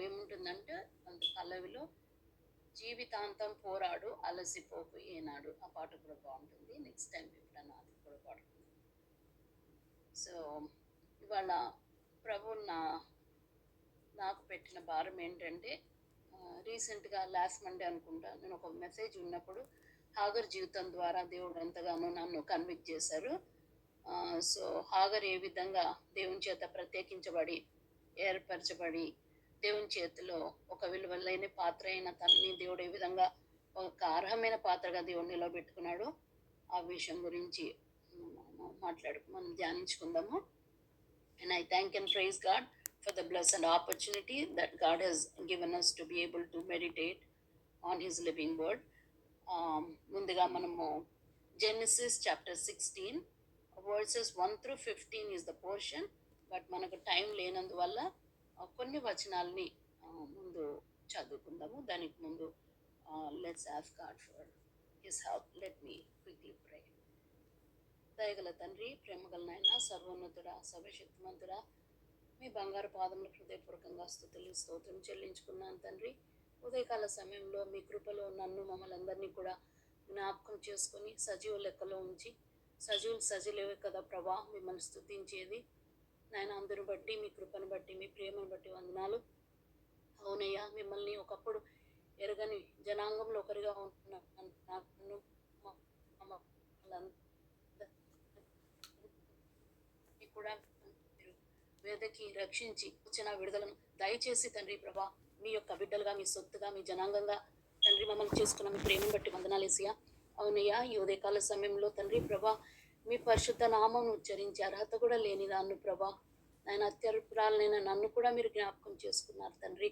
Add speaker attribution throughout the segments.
Speaker 1: ఏముంటుందంటే అంత పల్లవిలో జీవితాంతం పోరాడు అలసిపోకు ఏనాడు, ఆ పాట కూడా బాగుంటుంది. నెక్స్ట్ టైం ఎప్పుడన్నా అది కూడా పాడుకుందాం. సో ఇవాళ ప్రభు నాకు పెట్టిన భారం ఏంటంటే, రీసెంట్గా లాస్ట్ మండే అనుకుంటా నేను ఒక మెసేజ్ ఉన్నప్పుడు హాగర్ జీవితం ద్వారా దేవుడు ఎంతగానో నన్ను కన్విక్ట్ చేశారు. సో హాగర్ ఏ విధంగా దేవుని చేత ప్రత్యేకించబడి ఏర్పరచబడి దేవుని చేతిలో ఒక విలువలైన పాత్ర అయిన తనని దేవుడు ఏ విధంగా ఒక అర్హమైన పాత్రగా దేవుడు నిలబెట్టుకున్నాడు, ఆ విషయం గురించి మనం ధ్యానించుకుందాము. And I thank and praise God for the blessed opportunity that God has given us to be able to meditate on His living word. ముందుగా మనము Genesis chapter 16 verses 1 through 15 is the portion, but మనకు time లేనందువల్ల కొన్ని వచనాలని ముందు చదువుకుందాము. దానికి ముందు let's ask God for his help. Let me quickly pray. దయగల తండ్రి, ప్రేమగల నాయన, సర్వోన్నతుడా, సర్వశక్తిమంతుడా, మీ బంగారు పాదములు హృదయపూర్వకంగా స్తుతులు స్తోత్రం చెల్లించుకున్నాను తండ్రి. ఉదయకాల సమయంలో మీ కృపలో నన్ను మమ్మల్ని అందరినీ కూడా జ్ఞాపకం చేసుకొని సజీవ లెక్కలో ఉంచి, సజీవులు సజీలే కదా ప్రభా మిమ్మల్ని స్తుతించేది నాయన. అందరూ బట్టి, మీ కృపను బట్టి, మీ ప్రేమను బట్టి వందనాలు. అవునయ్యా, మిమ్మల్ని ఒకప్పుడు ఎరగని జనాంగంలో ఒకరిగా ఉంటున్న కూడా వేదకి రక్షించి వచ్చిన విడుదలను దయచేసి తండ్రి ప్రభా మీ యొక్క బిడ్డలుగా, మీ సొత్తుగా, మీ జనాంగంగా తండ్రి మమ్మల్ని చేసుకున్న మీ ప్రేమను బట్టి వందనాలేసియా. అవునయ్యా, ఈ ఉదయకాల సమయంలో తండ్రి ప్రభా మీ పరిశుద్ధ నామం ఉచ్చరించే అర్హత కూడా లేని దాన్ని ప్రభా నాయన, అత్యల్పురాలనైనా నన్ను కూడా మీరు జ్ఞాపకం చేసుకున్నారు తండ్రి.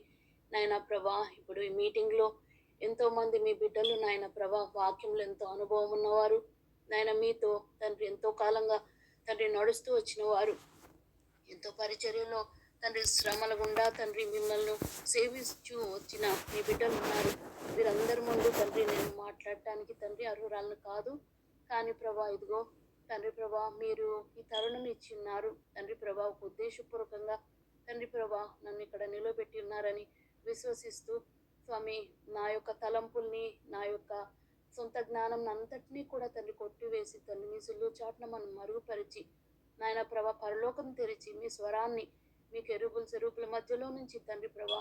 Speaker 1: నాయన ప్రభా, ఇప్పుడు ఈ మీటింగ్లో ఎంతోమంది మీ బిడ్డలు నాయన ప్రభా వాక్యంలో ఎంతో అనుభవం ఉన్నవారు నాయన, మీతో తండ్రి ఎంతో కాలంగా తండ్రి నడుస్తూ వచ్చిన వారు, ఎంతో పరిచర్యలో తండ్రి శ్రమల గుండా తండ్రి మిమ్మల్ని సేవిస్తూ వచ్చిన మీ బిడ్డలు ఉన్నారు. వీరందరి ముందు తండ్రి నేను మాట్లాడటానికి తండ్రి అర్హురాలను కాదు, కానీ ప్రభా ఇదిగో తండ్రి ప్రభా మీరు ఈ తరుణం ఇచ్చిన్నారు తండ్రి ప్రభా, ఒక ఉద్దేశపూర్వకంగా తండ్రి ప్రభా నన్ను ఇక్కడ నిలబెట్టి ఉన్నారని విశ్వసిస్తూ స్వామి, నా యొక్క తలంపుల్ని, నా యొక్క సొంత జ్ఞానం అంతటినీ కూడా తండ్రి కొట్టివేసి తండ్రి మీ సులువు చాటున మనం మరుగుపరిచి నాయన ప్రభా పరలోకం తెరిచి మీ స్వరాన్ని మీ కెరూబుల సెరూపుల మధ్యలో నుంచి తండ్రి ప్రభా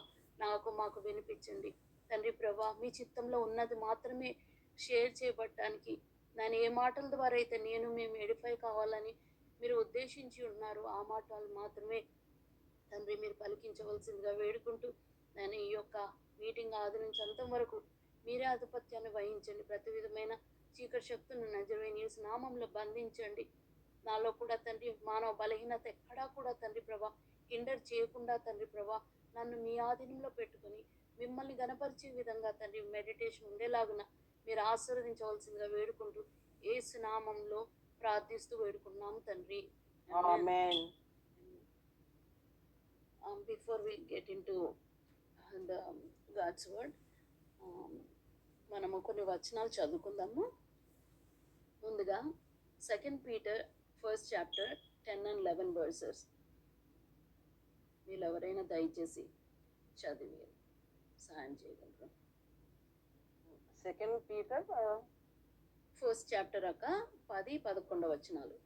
Speaker 1: మాకు వినిపించండి తండ్రి ప్రభా. మీ చిత్తంలో ఉన్నది మాత్రమే షేర్ చేయబడటానికి నేను ఏ మాటల ద్వారా అయితే మేము ఎడిఫై కావాలని మీరు ఉద్దేశించి ఉన్నారు, ఆ మాటలు మాత్రమే తండ్రి మీరు పలికించవలసిందిగా వేడుకుంటూ, నేను ఈ యొక్క మీటింగ్ ఆది నుంచి అంతం వరకు మీరే ఆధిపత్యాన్ని వహించండి. ప్రతి విధమైన చీకటి శక్తులను నజరేయుని యేసు నామంలో బంధించండి. నాలో కూడా తండ్రి మానవ బలహీనత ఎక్కడా కూడా తండ్రి ప్రభా హిండర్ చేయకుండా తండ్రి ప్రభా నన్ను మీ ఆధీనంలో పెట్టుకుని మిమ్మల్ని గణపరిచే విధంగా తండ్రి మెడిటేషన్ ఉండేలాగున మీరు ఆశీర్వదించవలసిందిగా వేడుకుంటూ యేసు నామంలో ప్రార్థిస్తూ వేడుకున్నాము తండ్రి. ఆమేన్. Before we get into the God's word, మనము కొన్ని వచనాలు చదువుకుందాము. ముందుగా 2 Peter 1st chapter 10 and 11 verses. మీరు ఎవరైనా దయచేసి చదివి సహాయం చేయగలరు.
Speaker 2: 2 Peter
Speaker 1: 1st chapter అక్క 10-11 వచనాలు.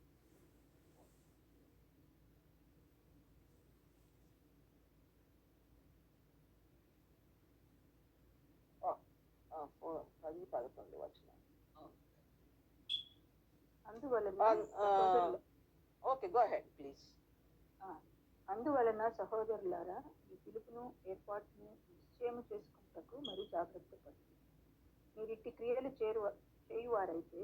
Speaker 3: అందువలన సహోదరులారా, ఈ పిలుపును ఏర్పాటును నిశ్చయము చేసుకుంటకు మరి జాగ్రత్త పడుతుంది. మీరు ఇట్టి క్రియలు చేయువారైతే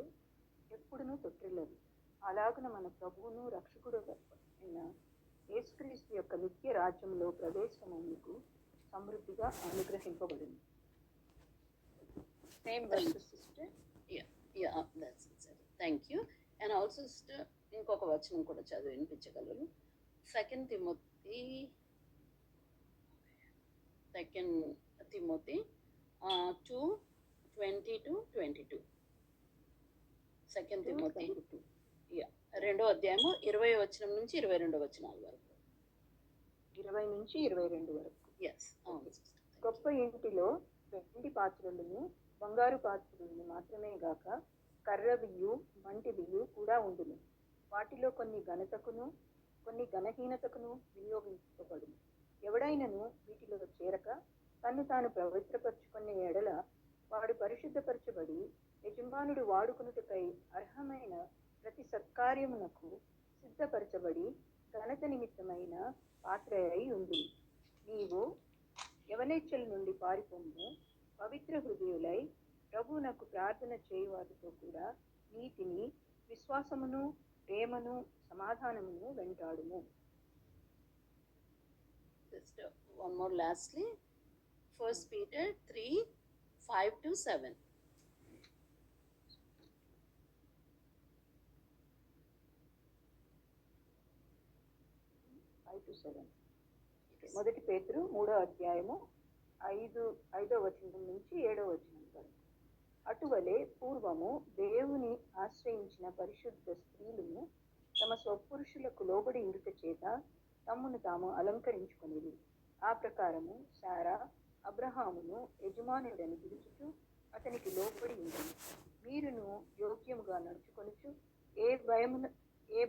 Speaker 3: ఎప్పుడునూ తొట్టిల్లరు. అలాగున మన ప్రభువును రక్షకుడు అయిన యేసుక్రీస్తు యొక్క నిత్య రాజ్యంలో ప్రవేశము మీకు సమృద్ధిగా అనుగ్రహింపబడింది.
Speaker 1: Thank you. And also sister ఇంకొక వచనం కూడా చదివి వినిపించగలరు. 2 Timothy 2:20-22. 2 Timothy 2వ అధ్యాయము 20వ వచనం నుంచి 22వ వచనాల వరకు.
Speaker 3: 20 నుంచి 22 వరకు.
Speaker 1: ఎస్ అవును.
Speaker 3: ఇంటిలో వెండి పాత్రలను బంగారు పాత్రలను మాత్రమే గాక కర్ర బియ్యు మంటి బియ్యు కూడా ఉండును. వాటిలో కొన్ని ఘనతకును కొన్ని ఘనహీనతకును వినియోగించబడును. ఎవడైనను వీటిలో చేరక తన్ను తాను పవిత్రపరచుకునే ఎడల వాడు పరిశుద్ధపరచబడి యజమానుడు వాడుకొనుటకై అర్హమైన ప్రతి సత్కార్యమునకు సిద్ధపరచబడి ఘనత నిమిత్తమైన పాత్ర అయి ఉంది. నీవు యవనేచ్ఛల నుండి పారిపోము, పవిత్ర హృదయులై ప్రభువునకు ప్రార్థన చేయువారితో కూడా నీతిని, విశ్వాసమును, ప్రేమను, సమాధానమును వెంటాడుము.
Speaker 1: Just one more lastly, 1 Peter 3:5-7.
Speaker 3: మొదటి పేతురు 3వ అధ్యాయము 5వ వచనం నుంచి 7వ వచనం వరకు. అటువలే పూర్వము దేవుని ఆశ్రయించిన పరిశుద్ధ స్త్రీలను తమ స్వపురుషులకు లోబడి ఉండుట చేత తమ్మును తాము అలంకరించుకొనిది. ఆ ప్రకారము శారా అబ్రహామును యజమానుడని పిలుచుచు అతనికి లోబడి ఉండను. మీరును యోగ్యముగా నడుచుకొనుచు ఏ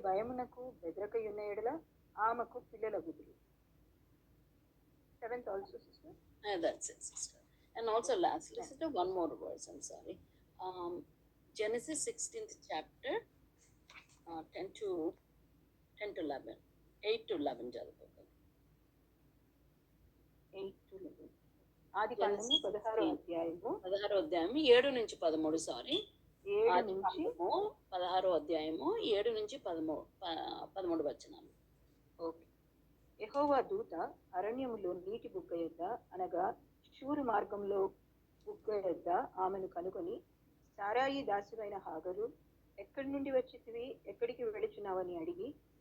Speaker 3: భయమునకు బెదరకయున్న ఎడల ఆమెకు పిల్లలగుదురు. 7th also, sister.
Speaker 1: That's it, sister. And also lastly, sister, one more verse, I'm sorry. Genesis 16th chapter, 10 to 11, 8 to 11 చదువుకోగలరు.
Speaker 3: 8 to 11. ఆది కాండము 16వ అధ్యాయము
Speaker 1: 16వ అధ్యాయము 7 నుంచి 13, సారీ
Speaker 3: 7 నుంచి
Speaker 1: 16వ అధ్యాయము 7 నుంచి 13 వచనాలు.
Speaker 3: ఓకే. యెహోవా దూత అరణ్యములో నీటి బుగ్గ యొద్ద అనగా షూరు మార్గంలో బుగ్గ యొద్ద ఆమెను కనుగొని, సారాయి దాసివైన హాగరు, ఎక్కడి నుండి వచ్చితివి, ఎక్కడికి వెళుచున్నావని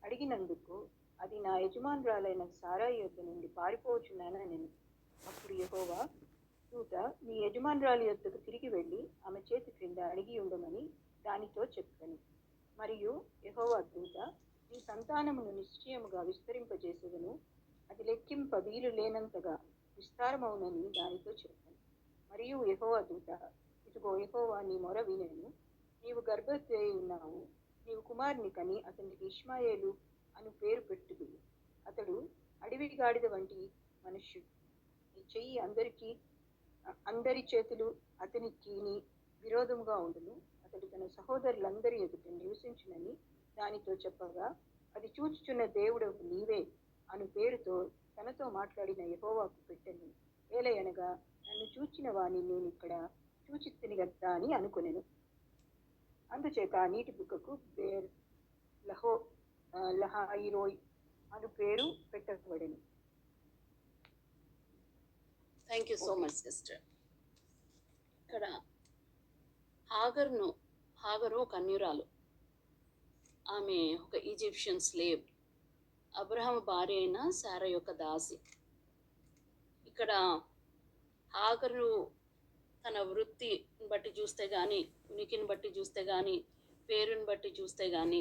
Speaker 3: అడిగినందుకు అది నా యజమానురాలైన సారాయి యొద్ద నుండి పారిపోవచ్చున్నానని. అప్పుడు యెహోవా దూత, నీ యజమానురాలి యొద్దకు తిరిగి వెళ్ళి ఆమె చేతి క్రింద అడిగి ఉండమని దానితో చెప్పాను. మరియు యెహోవా దూత, నీ సంతానమును నిశ్చయముగా విస్తరింపజేసేదను, అది లెక్కింప వీలు లేనంతగా విస్తారమవునని దానితో చెప్పాను. మరియు యెహోవా దూత, ఇదిగో యెహోవా నీ మొర వినెను, నీవు గర్భవతి అయి ఉన్నావు, నీవు కుమారుని కని అతనికి ఇష్మాయేలు అను పేరు పెట్టుదువు. అతడు అడవి గాడిద వంటి మనుష్యుడు. నీ చెయ్యి అందరి చేతులు అతనికి విరోధముగా ఉండును. అతడు తన సహోదరులందరి ఎదుట నివసించునని దానితో చెప్పగా, అది చూచుచున్న దేవుడవు నీవే అను పేరుతో తనతో మాట్లాడిన యెహోవాకు పెట్టెను. ఏలయనగా నన్ను చూచిన వాణ్ణి నేను ఇక్కడ చూచితిని గదా అని అనుకొనెను. అందుచేత ఆ నీటి బుగ్గకు బేర్ లహాయిరోయ్ అను పేరు పెట్టబడెను.
Speaker 1: Thank you so much, sister. ఇక్కడ హాగరు ఒక అన్యురాలు. ఆమె ఒక ఈజిప్షియన్ స్లేవ్. అబ్రహాము భార్య అయిన శారా యొక్క దాసి. ఇక్కడ హాగరు తన వృత్తిని బట్టి చూస్తే కానీ, ఉనికిని బట్టి చూస్తే కానీ, పేరుని బట్టి చూస్తే కానీ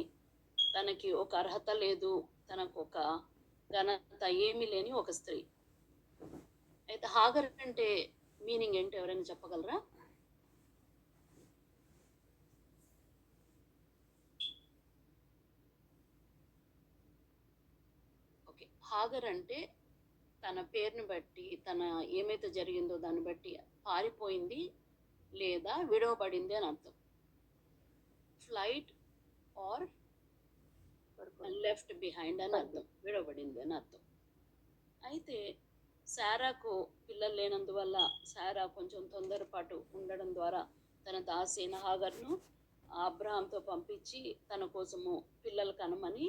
Speaker 1: తనకి ఒక అర్హత లేదు, తనకు ఒక ఘనత ఏమీ లేని ఒక స్త్రీ. అయితే హాగర్ అంటే మీనింగ్ ఏంటో ఎవరైనా చెప్పగలరా? ఓకే, హాగర్ అంటే తన పేరుని బట్టి, తన ఏమైతే జరిగిందో దాన్ని బట్టి పారిపోయింది లేదా విడవబడింది అని అర్థం. ఫ్లైట్ ఆర్ లెఫ్ట్ బిహైండ్ అని అర్థం, విడవబడింది అని అర్థం. అయితే శారాకు పిల్లలు లేనందువల్ల శారా కొంచెం తొందరపాటు ఉండడం ద్వారా తన దాసి అయిన హాగర్ను అబ్రహాంతో పంపించి తన కోసము పిల్లలు కనమని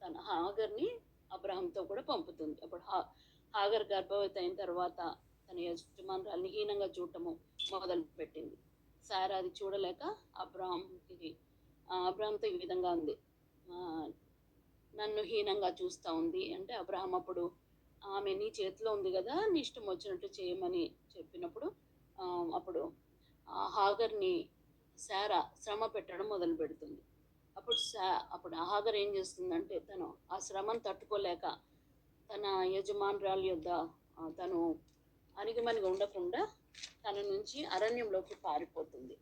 Speaker 1: తన హాగర్ని అబ్రహాంతో కూడా పంపుతుంది. అప్పుడు హాగర్ గర్భవతి అయిన తర్వాత తన యజమానురాలిని హీనంగా చూడటము మొదలు పెట్టింది. శారా అది చూడలేక అబ్రహాంతో ఈ విధంగా ఉంది, నన్ను హీనంగా చూస్తూ ఉంది అంటే, అబ్రహాం అప్పుడు ఆమె నీ చేతిలో ఉంది కదా, నీ ఇష్టం వచ్చినట్టు చేయమని చెప్పినప్పుడు అప్పుడు హాగర్ని శారా శ్రమ పెట్టడం మొదలు పెడుతుంది. అప్పుడు హాగర్ ఏం చేస్తుందంటే, తను ఆ శ్రమను తట్టుకోలేక తన యజమానురాలి యొద్ద తను అణిగిమణిగి ఉండకుండా తన నుంచి అరణ్యంలోకి పారిపోతుంది.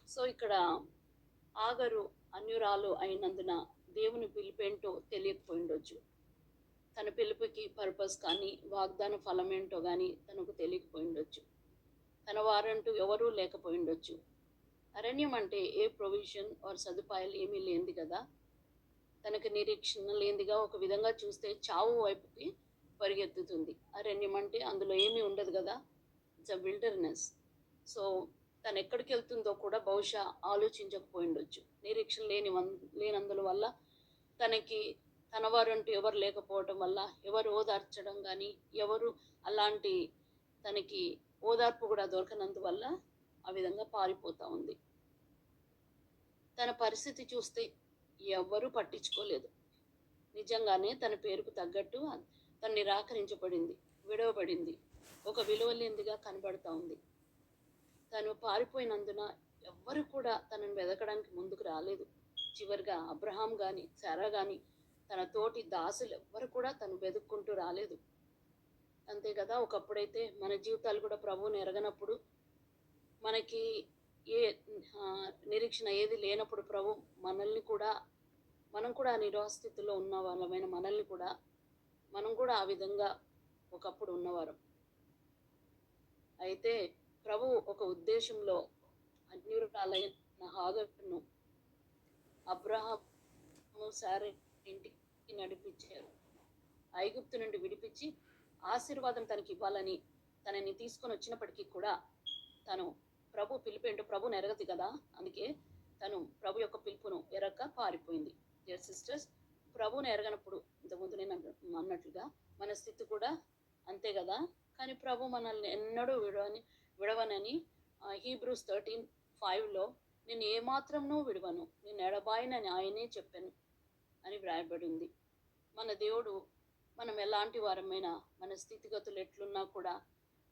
Speaker 1: సో ఇక్కడ ఆగరు అన్యురాలు అయినందున దేవుని పిలుపేంటో తెలియకపోయిండొచ్చు. తన పిలుపుకి పర్పస్ కానీ వాగ్దాన ఫలం ఏంటో కానీ తనకు తెలియకపోయిండొచ్చు. తన వారంటూ ఎవరూ లేకపోయిండొచ్చు. అరణ్యం అంటే ఏ ప్రొవిజన్ ఆర్ సదుపాయాలు ఏమీ లేనిది కదా. తనకు నిరీక్షణ లేనిదిగా, ఒక విధంగా చూస్తే చావు వైపుకి పరిగెత్తుతుంది. అరణ్యం అంటే అందులో ఏమీ ఉండదు కదా, ఇట్స్ అ విల్డర్నెస్. సో తను ఎక్కడికి వెళ్తుందో కూడా బహుశా ఆలోచించకపోయిండొచ్చు. నిరీక్షణ లేనందుల వల్ల, తనకి తన వారంటూ ఎవరు లేకపోవడం వల్ల, ఎవరు ఓదార్చడం కానీ, ఎవరు అలాంటి తనకి ఓదార్పు కూడా దొరకనందువల్ల ఆ విధంగా పారిపోతూ ఉంది. తన పరిస్థితి చూస్తే ఎవ్వరూ పట్టించుకోలేదు. నిజంగానే తన పేరుకు తగ్గట్టు తను నిరాకరించబడింది, విడవబడింది, ఒక విలువలేనిదిగా కనబడుతూ ఉంది. తను పారిపోయినందున ఎవ్వరు కూడా తనను వెదకడానికి ముందుకు రాలేదు. చివరిగా అబ్రహాం కానీ శారా కానీ తన తోటి దాసులు ఎవ్వరు కూడా తను వెతుక్కుంటూ రాలేదు. అంతే కదా, ఒకప్పుడైతే మన జీవితాలు కూడా ప్రభువుని ఎరగనప్పుడు, మనకి ఏ నిరీక్షణ ఏది లేనప్పుడు ప్రభు మనం కూడా నిరాస్థితిలో ఉన్న వాళ్ళమైన మనం కూడా ఆ విధంగా ఒకప్పుడు ఉన్నవారు. అయితే ప్రభు ఒక ఉద్దేశంలో అన్యురాలైన హాగరును అబ్రహాము శారా ఇంటికి నడిపించారు. ఐగుప్తు నుండి విడిపించి ఆశీర్వాదం తనకి ఇవ్వాలని తనని తీసుకొని వచ్చినప్పటికీ కూడా తను ప్రభు పిలుపేంటో ప్రభు ఎరగదు కదా, అందుకే తను ప్రభు యొక్క పిలుపును ఎరగక పారిపోయింది. డియర్ సిస్టర్స్, ప్రభుని ఎరగనప్పుడు ఇంతకుముందు నేను అన్నట్లుగా మన స్థితి కూడా అంతే కదా. కానీ ప్రభు మనల్ని ఎన్నడూ విడవనని హీబ్రూస్ 13:5లో నేను ఏమాత్రంనూ విడవను, నేను ఎడబాయనని ఆయనే చెప్పాను అని వ్రాయబడి ఉంది. మన దేవుడు మనం ఎలాంటి వారమైనా, మన స్థితిగతులు ఎట్లున్నా కూడా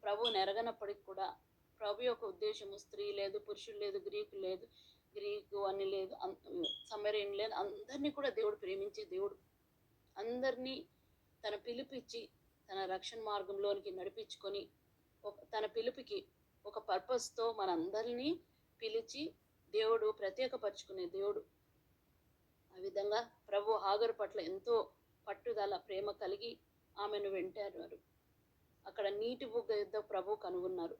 Speaker 1: ప్రభువుని ఎరగనప్పటికి కూడా ప్రభు యొక్క ఉద్దేశము స్త్రీ లేదు, పురుషుడు లేదు, గ్రీకు అని లేదు, సమరేన్ లేదు, అందరినీ కూడా దేవుడు ప్రేమించే దేవుడు. అందరినీ తన పిలిపిచ్చి తన రక్షణ మార్గంలోనికి నడిపించుకొని తన పిలుపుకి ఒక పర్పస్తో మనందరినీ పిలిచి దేవుడు ప్రత్యేకపరుచుకునే దేవుడు. ఆ విధంగా ప్రభు హాగరు పట్ల ఎంతో పట్టుదల, ప్రేమ కలిగి ఆమెను వెంటారు. అక్కడ నీటి బుగ్గ యుద్ధ ప్రభు కనుగొన్నారు.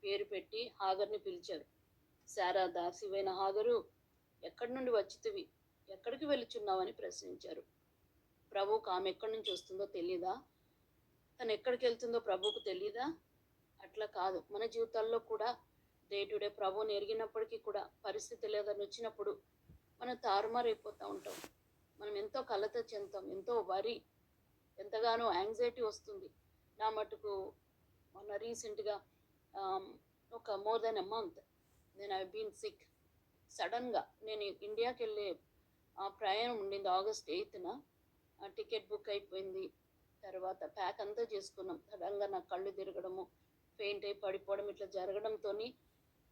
Speaker 1: పేరు పెట్టి హాగర్ని పిలిచారు. శారా దాసివైన హాగరు, ఎక్కడి నుండి వచ్చితివి, ఎక్కడికి వెళుచున్నావని ప్రశ్నించారు. ప్రభువుకు ఆమె ఎక్కడి నుంచి వస్తుందో తెలియదా? తను ఎక్కడికి వెళ్తుందో ప్రభువుకు తెలియదా? అట్లా కాదు, మన జీవితాల్లో కూడా డే టు డే ప్రభువుని ఎరిగినప్పటికీ కూడా పరిస్థితి లేదని వచ్చినప్పుడు మనం తారుమారైపోతూ ఉంటాం. మనం ఎంతో కలత చెందుతాం, ఎంతో వరి, ఎంతగానో యాంగ్జైటీ వస్తుంది. నా మటుకు మొన్న రీసెంట్గా ఒక మోర్ దెన్ ఎ మంత్ నేను ఐ బీన్ సిక్. సడన్గా నేను ఇండియాకి వెళ్ళే ప్రయాణం ఉండింది August 8న. టికెట్ బుక్ అయిపోయింది. తర్వాత ప్యాక్ అంతా చేసుకున్నాం. సడన్గా నాకు కళ్ళు తిరగడము, పెయింట్ అయి పడిపోవడం ఇట్లా జరగడంతో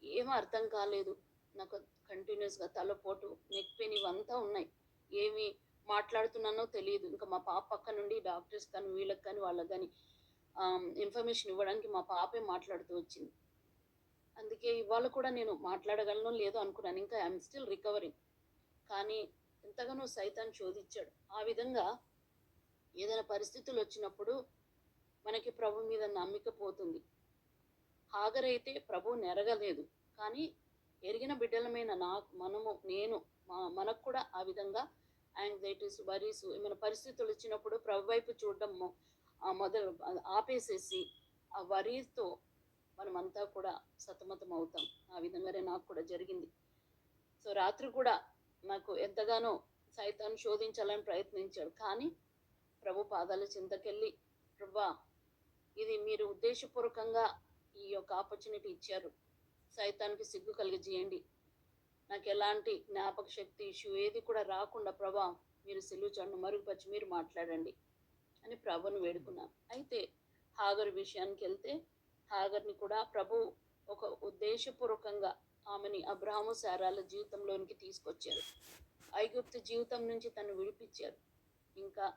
Speaker 1: ఏమీ అర్థం కాలేదు. నాకు కంటిన్యూస్గా తలపోటు, నెక్ పెయిన్ ఇవంతా ఉన్నాయి. ఏమి మాట్లాడుతున్నానో తెలియదు. ఇంకా మా పాప పక్క నుండి డాక్టర్స్ కానీ వీళ్ళకి కానీ వాళ్ళకి కానీ ఇన్ఫర్మేషన్ ఇవ్వడానికి మా పాపే మాట్లాడుతూ వచ్చింది. అందుకే ఇవాళ కూడా నేను మాట్లాడగలను లేదో అనుకున్నాను. ఇంకా ఐఎమ్ స్టిల్ రికవరింగ్. కానీ ఎంతగానో సైతాన్ శోధించాడు. ఆ విధంగా ఏదైనా పరిస్థితులు వచ్చినప్పుడు మనకి ప్రభు మీద నమ్మిక పోతుంది. హాగర్ అయితే ప్రభువుని ఎరగలేదు, కానీ ఎరిగిన బిడ్డలమైన మనకు కూడా ఆ విధంగా యాంగ్జైటీస్, వరీస్, ఏమైనా పరిస్థితులు వచ్చినప్పుడు ప్రభు వైపు చూడడం మొదలు ఆపేసేసి ఆ వరీతో మనమంతా కూడా సతమతం అవుతాం. ఆ విధంగానే నాకు కూడా జరిగింది. సో రాత్రి కూడా నాకు ఎంతగానో సైతాన్ని శోధించాలని ప్రయత్నించాడు. కానీ ప్రభు పాదాల చింతకెళ్ళి, ప్రభా ఇది మీరు ఉద్దేశపూర్వకంగా ఈ యొక్క ఆపర్చునిటీ ఇచ్చారు, సైతానికి సిగ్గు కలిగజేయండి, నాకు ఎలాంటి జ్ఞాపక శక్తి ఇష్యూ ఏది కూడా రాకుండా ప్రభా మీరు సిలువ చాటును మరుగుపరిచి మీరు మాట్లాడండి అని ప్రభుని వేడుకున్నాను. అయితే హాగర్ విషయానికి వెళ్తే, హాగర్ని కూడా ప్రభు ఒక ఉద్దేశపూర్వకంగా ఆమెని అబ్రహాము శారాల జీవితంలోనికి తీసుకొచ్చారు. ఐగుప్తు జీవితం నుంచి తను విడిపించారు. ఇంకా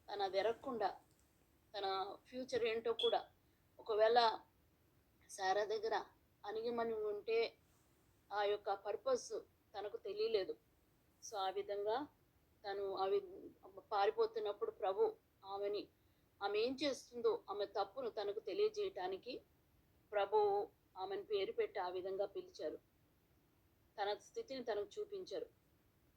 Speaker 1: తన ఎరగకుండా తన ఫ్యూచర్ ఏంటో కూడా ఒకవేళ సారా దగ్గర అణిగిమణి ఉంటే ఆ యొక్క పర్పస్ తనకు తెలియలేదు. సో ఆ విధంగా తను పారిపోతున్నప్పుడు ప్రభు ఆమె ఏం చేస్తుందో ఆమె తప్పును తనకు తెలియజేయటానికి ప్రభు ఆమెను పేరు పెట్టి ఆ విధంగా పిలిచారు. తన స్థితిని తనకు చూపించారు.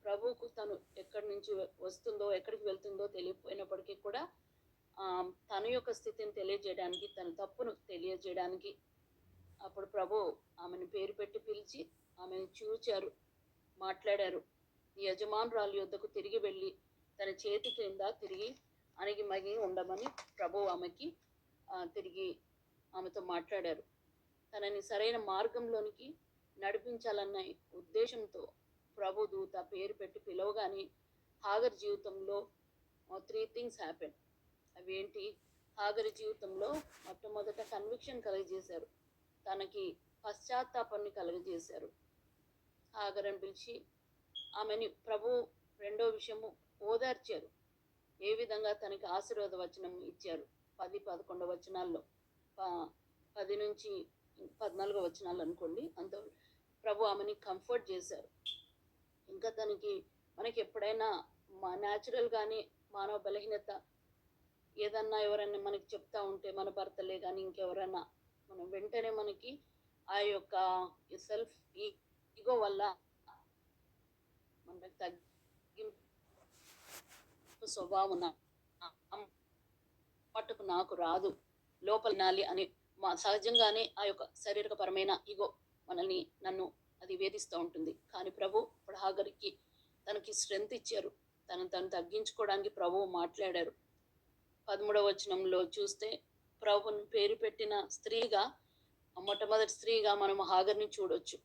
Speaker 1: ప్రభువుకు తను ఎక్కడి నుంచి వస్తుందో ఎక్కడికి వెళ్తుందో తెలియకపోయినప్పటికీ కూడా తన యొక్క స్థితిని తెలియజేయడానికి, తన తప్పును తెలియజేయడానికి అప్పుడు ప్రభు ఆమెను పేరు పెట్టి పిలిచి ఆమెను చూచారు, మాట్లాడారు. ఈ యజమానురాలు యొద్దకు తిరిగి వెళ్ళి తన చేతి కింద తిరిగి అణిగిమగి ఉండమని ప్రభు ఆమెకి తిరిగి ఆమెతో మాట్లాడారు. తనని సరైన మార్గంలోనికి నడిపించాలన్న ఉద్దేశంతో ప్రభు దూత పేరు పెట్టి పిలవగానే హాగర్ జీవితంలో 3 things హ్యాపెన్. అవేంటి? హాగర్ జీవితంలో మొట్టమొదట కన్విక్షన్ కలుగజేశారు, తనకి పశ్చాత్తాపాన్ని కలుగజేశారు. హాగర్ని పిలిచి ఆమెని ప్రభు రెండో విషయము ఓదార్చారు. ఏ విధంగా తనకి ఆశీర్వాద వచనం ఇచ్చారు. 10-11 వచనాల్లో 10 నుంచి 14 వచనాలు అనుకోండి, అంత ప్రభు ఆమెని కంఫర్ట్ చేశారు. ఇంకా మనకి ఎప్పుడైనా న్యాచురల్గానే మానవ బలహీనత ఏదన్నా ఎవరైనా మనకి చెప్తా ఉంటే, మన భర్తలే కానీ ఇంకెవరైనా, మనం వెంటనే మనకి ఆ యొక్క సెల్ఫ్ ఈగో వల్ల మనకి తగ్గింపు స్వభావం మట్టుకు నాకు రాదు, లోపల నాలి అని సహజంగానే ఆ యొక్క శారీరకపరమైన ఈగో నన్ను అది వేధిస్తూ ఉంటుంది. కానీ ప్రభు ఇప్పుడు హాగర్కి తనకి స్ట్రెంగ్త్ ఇచ్చారు. తను తగ్గించుకోవడానికి ప్రభువు మాట్లాడారు. 13వ వచనంలో చూస్తే ప్రభుని పేరు పెట్టిన స్త్రీగా, మొట్టమొదటి స్త్రీగా మనం హాగర్ని చూడొచ్చు.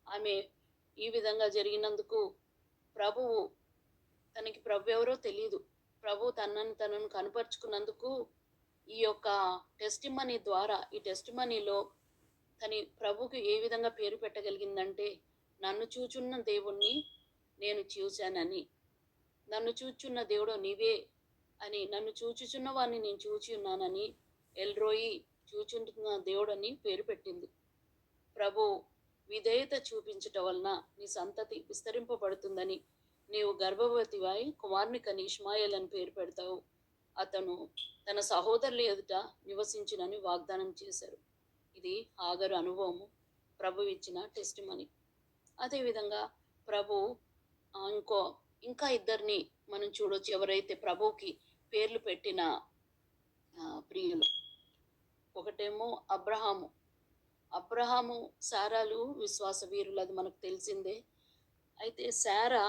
Speaker 1: ఆమె ఈ విధంగా జరిగినందుకు తనకి ప్రభు ఎవరో తెలియదు. ప్రభు తనను కనపరుచుకున్నందుకు ఈ యొక్క టెస్టిమనీ ద్వారా, ఈ టెస్టిమనీలో ప్రభుకి ఏ విధంగా పేరు పెట్టగలిగిందంటే, నన్ను చూచున్న దేవుణ్ణి నేను చూశానని, నన్ను చూచున్న దేవుడు నీవే అని, నన్ను చూచుచున్న వాడిని నేను చూచి ఉన్నానని, ఎల్రోయి చూచున్న దేవుడని పేరు పెట్టింది. ప్రభు విధేయత చూపించటం వలన నీ సంతతి విస్తరింపబడుతుందని, నీవు గర్భవతివై కుమారుని కని ఇష్మాయేల్ అని పేరు పెడతావు, అతను తన సహోదరుల ఎదుట నివసించునని వాగ్దానం చేశారు. ఇది హాగరు అనుభవము, ప్రభు ఇచ్చిన టెస్టిమనీ. అదేవిధంగా ప్రభు ఇంకా ఇద్దరిని మనం చూడొచ్చు, ఎవరైతే ప్రభుకి పేర్లు పెట్టిన ప్రియులు. ఒకటేమో అబ్రహాము సారాలు విశ్వాస వీరులు, అది మనకు తెలిసిందే. అయితే సారా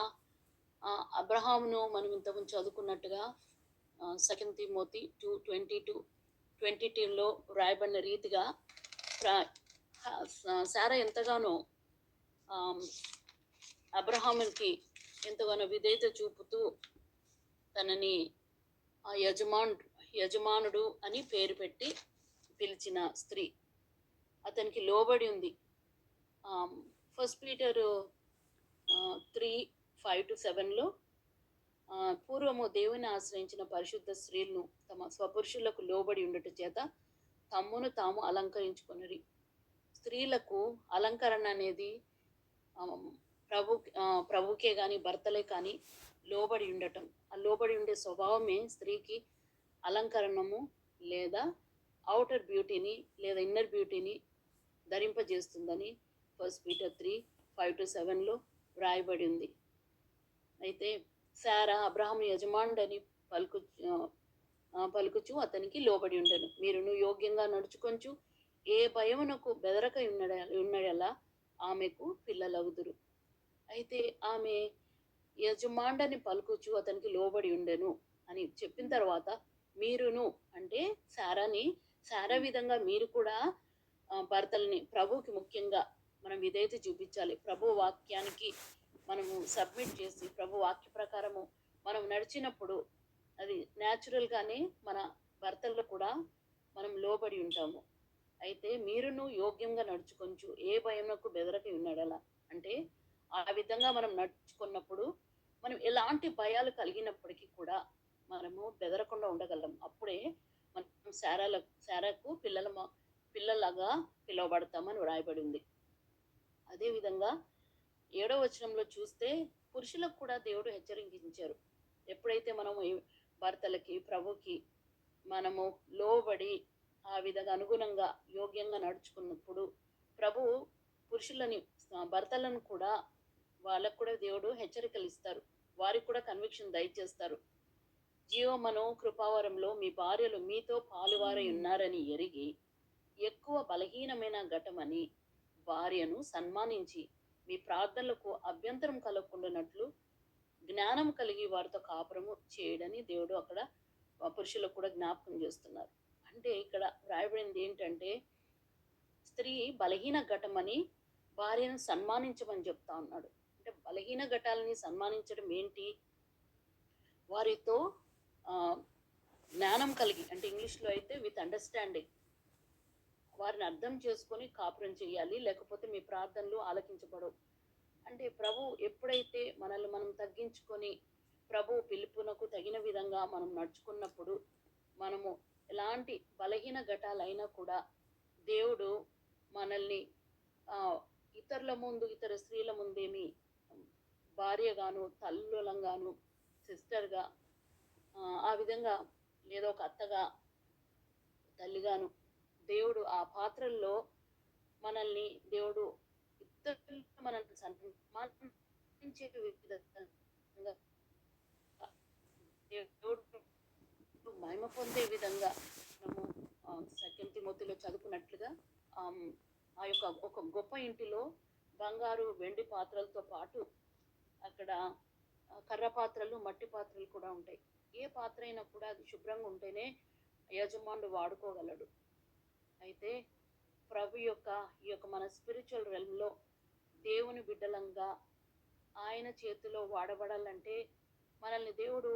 Speaker 1: అబ్రహామును మనం ఇంతకుముందు చదువుకున్నట్టుగా 2 తిమోతి 2:22-23లో రాయబడిన రీతిగా సారా ఎంతగానో అబ్రహాముకి ఎంతగానో విధేయత చూపుతూ తనని ఆ యజమానుడు అని పేరు పెట్టి పిలిచిన స్త్రీ, అతనికి లోబడి ఉంది. 1 పీటర్ 3:5-7లో పూర్వము దేవుని ఆశ్రయించిన పరిశుద్ధ స్త్రీలను తమ స్వపురుషులకు లోబడి ఉండట చేత తమ్మును తాము అలంకరించుకొనిరి. స్త్రీలకు అలంకరణ అనేది ప్రభుకే కానీ భర్తలే కానీ లోబడి ఉండటం, ఆ లోబడి ఉండే స్వభావమే స్త్రీకి అలంకరణము లేదా అవుటర్ బ్యూటీని లేదా ఇన్నర్ బ్యూటీని ధరింపజేస్తుందని 1 పీటర్ 3:5-7లో వ్రాయబడి ఉంది. అయితే సారా అబ్రహాము యజమానుడని పలుకుచు అతనికి లోబడి ఉండను. మీరును యోగ్యంగా నడుచుకొంచు ఏ భయమునకు బెదరక ఉన్నడలా ఆమెకు పిల్లలవుదురు. అయితే ఆమె యజమానుడని పలుకుచు అతనికి లోబడి ఉండెను అని చెప్పిన తర్వాత మీరును అంటే సారా విధంగా మీరు కూడా భర్తల్ని ప్రభువుకి ముఖ్యంగా మనం విధేయత చూపించాలి. ప్రభు వాక్యానికి మనము సబ్మిట్ చేసి ప్రభు వాక్య ప్రకారము మనం నడిచినప్పుడు అది న్యాచురల్గానే మన భర్తల్లో కూడా మనం లోబడి ఉంటాము. అయితే మీరును యోగ్యంగా నడుచుకొంచు ఏ భయమునకు బెదరక ఉన్నాడలా అంటే, ఆ విధంగా మనం నడుచుకున్నప్పుడు మనం ఎలాంటి భయాలు కలిగినప్పటికీ కూడా మనము బెదరకుండా ఉండగలం. అప్పుడే మనం శారాకు పిల్లలాగా పిలువబడతామని వ్రాయబడి ఉంది. అదేవిధంగా 7వ వచనంలో చూస్తే పురుషులకు కూడా దేవుడు హెచ్చరించారు. ఎప్పుడైతే మనము ఈ భర్తలకి ప్రభుకి మనము లోబడి ఆ విధంగా అనుగుణంగా యోగ్యంగా నడుచుకున్నప్పుడు ప్రభు పురుషులని భర్తలను కూడా వాళ్ళకు కూడా దేవుడు హెచ్చరికలు ఇస్తారు. వారికి కూడా కన్విక్షన్ దయచేస్తారు. జీవమను కృపావరంలో మీ భార్యలు మీతో పాలువారై ఉన్నారని ఎరిగి ఎక్కువ బలహీనమైన ఘటమని భార్యను సన్మానించి మీ ప్రార్థనలకు అభ్యంతరం కలగకుండానట్లు జ్ఞానం కలిగి వారితో కాపురము చేయడని దేవుడు అక్కడ పురుషులకు కూడా జ్ఞాపకం చేస్తున్నారు. అంటే ఇక్కడ రాయబడింది ఏంటంటే స్త్రీ బలహీన ఘటమని భార్యను సన్మానించమని చెప్తా ఉన్నాడు. అంటే బలహీన ఘటాలని సన్మానించడం ఏంటి? వారితో జ్ఞానం కలిగి, అంటే ఇంగ్లీష్లో అయితే విత్ అండర్స్టాండింగ్, వారిని అర్థం చేసుకొని కాపురం చేయాలి, లేకపోతే మీ ప్రార్థనలు ఆలకించబడవు. అంటే ప్రభు ఎప్పుడైతే మనల్ని మనం తగ్గించుకొని ప్రభు పిలుపునకు తగిన విధంగా మనం నడుచుకున్నప్పుడు మనము ఎలాంటి బలహీన ఘటాలైనా కూడా దేవుడు మనల్ని ఇతరుల ముందు, ఇతర స్త్రీల ముందేమి భార్యగాను, తల్లులంగాను, సిస్టర్గా, ఆ విధంగా లేదా ఒక అత్తగా, తల్లిగాను దేవుడు ఆ పాత్రల్లో మనల్ని దేవుడు ఇతరులు మనల్ని సన్మానించే విధంగా, దేవుడు మహిమ పొందే విధంగా మనము 2 తిమోతిలో చదువుకున్నట్లుగా ఆ యొక్క ఒక గొప్ప ఇంటిలో బంగారు వెండి పాత్రలతో పాటు అక్కడ కర్ర పాత్రలు, మట్టి పాత్రలు కూడా ఉంటాయి. ఏ పాత్ర అయినా కూడా అది శుభ్రంగా ఉంటేనే యజమానుడు వాడుకోగలడు. అయితే ప్రభు యొక్క ఈ యొక్క మన స్పిరిచువల్ రెల్మ్లో దేవుని బిడ్డలంగా ఆయన చేతిలో వాడబడాలంటే మనల్ని దేవుడు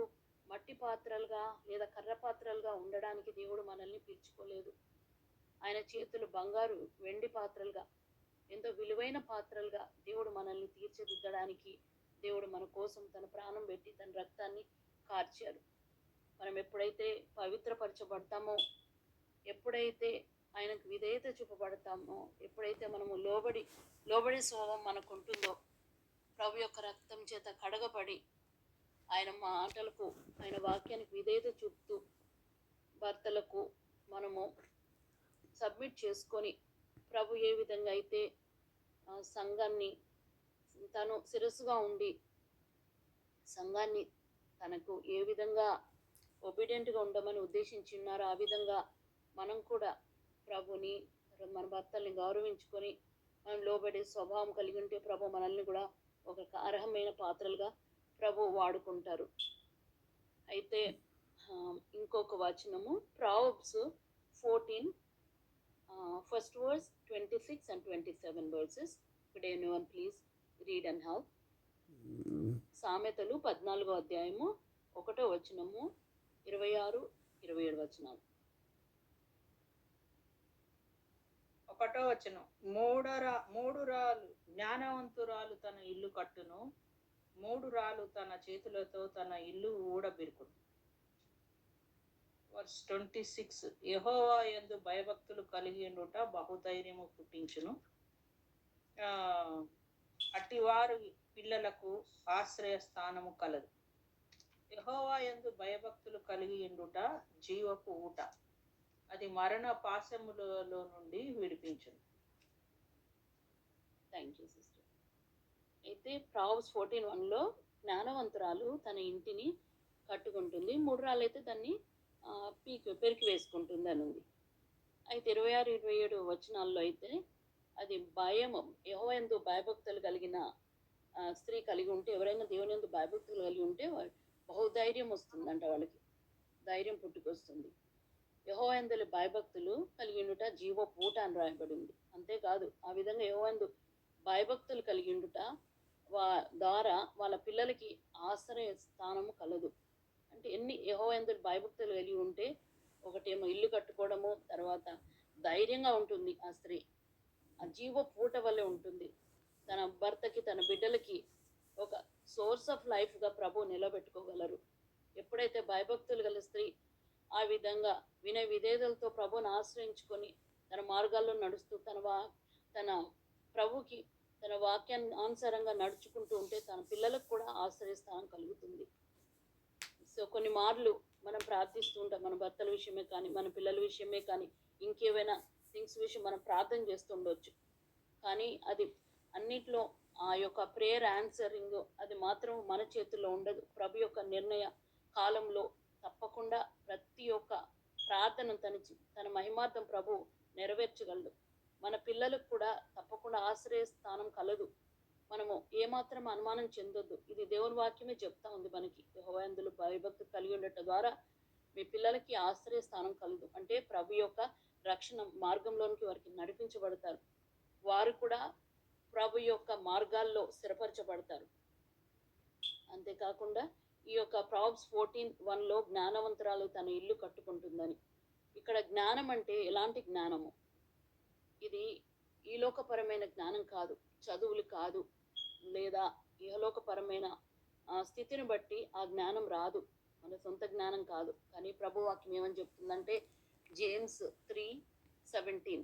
Speaker 1: మట్టి పాత్రలుగా లేదా కర్ర పాత్రలుగా ఉండడానికి దేవుడు మనల్ని పిలుచుకోలేదు. ఆయన చేతులు బంగారు వెండి పాత్రలుగా, ఎంతో విలువైన పాత్రలుగా దేవుడు మనల్ని తీర్చిదిద్దడానికి దేవుడు మన కోసం తన ప్రాణం పెట్టి తన రక్తాన్ని కార్చారు. మనం ఎప్పుడైతే పవిత్రపరచబడతామో, ఎప్పుడైతే ఆయనకు విధేయత చూపబడతామో, ఎప్పుడైతే మనము లోబడి స్వభావం మనకు ఉంటుందో, ప్రభు యొక్క రక్తం చేత కడగబడి ఆయన మాటలకు, ఆయన వాక్యానికి విధేయత చూపుతూ భర్తలకు మనము సబ్మిట్ చేసుకొని ప్రభు ఏ విధంగా అయితే సంఘాన్ని తను శిరస్సుగా ఉండి సంఘాన్ని తనకు ఏ విధంగా ఒబీడియంట్గా ఉండమని ఉద్దేశించి ఉన్నారో ఆ విధంగా మనం కూడా ప్రభుని, మన భర్తల్ని గౌరవించుకొని మనం లోబడే స్వభావం కలిగి ఉంటే ప్రభు మనల్ని కూడా ఒక అర్హమైన పాత్రలుగా ప్రభు వాడుకుంటారు. అయితే ఇంకొక వచనము Proverbs 14 first verse 26 and 27 verses. Could anyone please read and help? సామెతలు 14వ అధ్యాయము 1వ వచనము 26, 27 వచనాలు.
Speaker 4: 1వ వచనం, మూడు రాలు జ్ఞానవంతురాలు తన ఇల్లు కట్టును, 3 రాలు తన చేతులతో తన ఇల్లు ఊడబిరుకును. వర్స్ 26, యెహోవా యందు భయభక్తులు కలిగి ఉండుట బహుధైర్యము పుట్టించును, అట్టివారు పిల్లలకు ఆశ్రయ స్థానము కలదు. యెహోవా యందు భయభక్తులు కలిగి ఉండుట జీవపు ఊట, అది మరణ పాశములలో నుండి విడిపించును.
Speaker 1: Thank you sister. అయితే ప్రావర్బ్స్ 14:1లో జ్ఞానవంతురాలు తన ఇంటిని కట్టుకుంటుంది, 3 రాళ్ళు అయితే దాన్ని పెరికి వేసుకుంటుంది అని ఉంది. అయితే 26, 27 వచనాల్లో అయితే అది భయం, యెహోవా యందు భయభక్తులు కలిగిన స్త్రీ కలిగి ఉంటే, ఎవరైనా దేవుని యందు భయభక్తులు కలిగి ఉంటే బహుధైర్యం వస్తుందంట, వాళ్ళకి ధైర్యం పుట్టుకొస్తుంది. యెహోవా యందు భయభక్తులు కలిగి ఉండుట జీవపూట అని రాయబడింది. అంతేకాదు, ఆ విధంగా యెహోవా యందు భయభక్తులు కలిగి ఉండుట ద్వారా వాళ్ళ పిల్లలకి ఆశ్రయ స్థానము కలదు. అంటే ఎన్ని యెహోవా యందు భయభక్తులు కలిగి ఉంటే, ఒకటేమో ఇల్లు కట్టుకోవడము, తర్వాత ధైర్యంగా ఉంటుంది ఆ స్త్రీ, ఆ జీవ పూట వల్లే ఉంటుంది. తన భర్తకి, తన బిడ్డలకి ఒక సోర్స్ ఆఫ్ లైఫ్గా ప్రభు నిలబెట్టుకోగలరు. ఎప్పుడైతే భయభక్తులు గల స్త్రీ ఆ విధంగా వినయ విధేయతలతో ప్రభువుని ఆశ్రయించుకొని తన మార్గాల్లో నడుస్తూ తన ప్రభుకి తన వాక్యాన్ని అనుసారంగా నడుచుకుంటూ ఉంటే తన పిల్లలకు కూడా ఆశ్రయస్థానం కలుగుతుంది. సో కొన్ని మార్లు మనం ప్రార్థిస్తూ ఉంటాం, మన భర్తల విషయమే కానీ, మన పిల్లల విషయమే కానీ, ఇంకేమైనా థింగ్స్ విషయం మనం ప్రార్థన చేస్తూ ఉండొచ్చు. కానీ అది అన్నిట్లో ఆ యొక్క ప్రేయర్ ఆన్సరింగ్ అది మాత్రం మన చేతుల్లో ఉండదు. ప్రభు యొక్క నిర్ణయ కాలంలో తప్పకుండా ప్రతి ఒక్క ప్రార్థన తన మహిమార్థం ప్రభు నెరవేర్చగలడు. మన పిల్లలకు కూడా తప్పకుండా ఆశ్రయ స్థానం కలదు. మనము ఏమాత్రం అనుమానం చెందొద్దు. ఇది దేవుని వాక్యమే చెప్తా ఉంది మనకి. యెహోవా యందు భయభక్తి కలిగి ఉండటం ద్వారా మీ పిల్లలకి ఆశ్రయ స్థానం కలదు. అంటే ప్రభు యొక్క రక్షణ మార్గంలోనికి వారికి నడిపించబడతారు. వారు కూడా ప్రభు యొక్క మార్గాల్లో స్థిరపరచబడతారు. అంతేకాకుండా ఈ యొక్క ప్రాబ్స్ 14:1లో జ్ఞానవంతురాలు తన ఇల్లు కట్టుకుంటుందని. ఇక్కడ జ్ఞానం అంటే ఎలాంటి జ్ఞానము? ఇది ఈలోకపరమైన జ్ఞానం కాదు, చదువులు కాదు, లేదా ఇహలోకపరమైన స్థితిని బట్టి ఆ జ్ఞానం రాదు. మన సొంత జ్ఞానం కాదు. కానీ ప్రభు వాక్యం ఏమని చెప్తుందంటే James 3:17.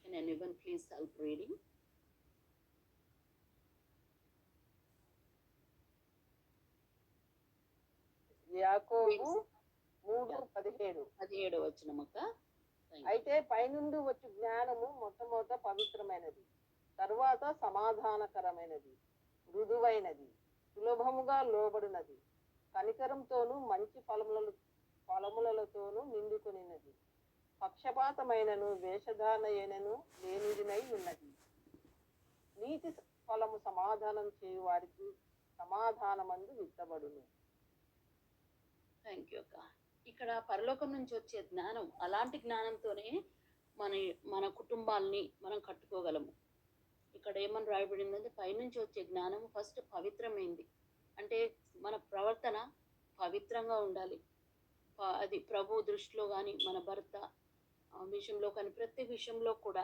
Speaker 1: Can anyone please help reading?
Speaker 2: యాకోబు 3:17.
Speaker 1: 17వ వచనమక్క.
Speaker 2: అయితే పైనుండి వచ్చు జ్ఞానము మొట్టమొదట పవిత్రమైనది, తరువాత సమాధానకరమైనది, మృదువైనది, సులభముగా లోబడినది, కనికరంతోనూ మంచి ఫలములతోనూ నిండుకొనినది, పక్షపాతమైనను వేషధారణయైనను లేనిదినై ఉన్నది. నీతి ఫలము సమాధానం చేయు వారికి సమాధానమందు విత్తబడును.
Speaker 1: థ్యాంక్ యూ అక్క. ఇక్కడ పరలోకం నుంచి వచ్చే జ్ఞానం, అలాంటి జ్ఞానంతోనే మన కుటుంబాల్ని మనం కట్టుకోగలము. ఇక్కడ ఏమని రాయబడిందంటే పైనుంచి వచ్చే జ్ఞానం ఫస్ట్ పవిత్రమైంది. అంటే మన ప్రవర్తన పవిత్రంగా ఉండాలి. అది ప్రభు దృష్టిలో కానీ, మన భర్త విషయంలో కానీ, ప్రతి విషయంలో కూడా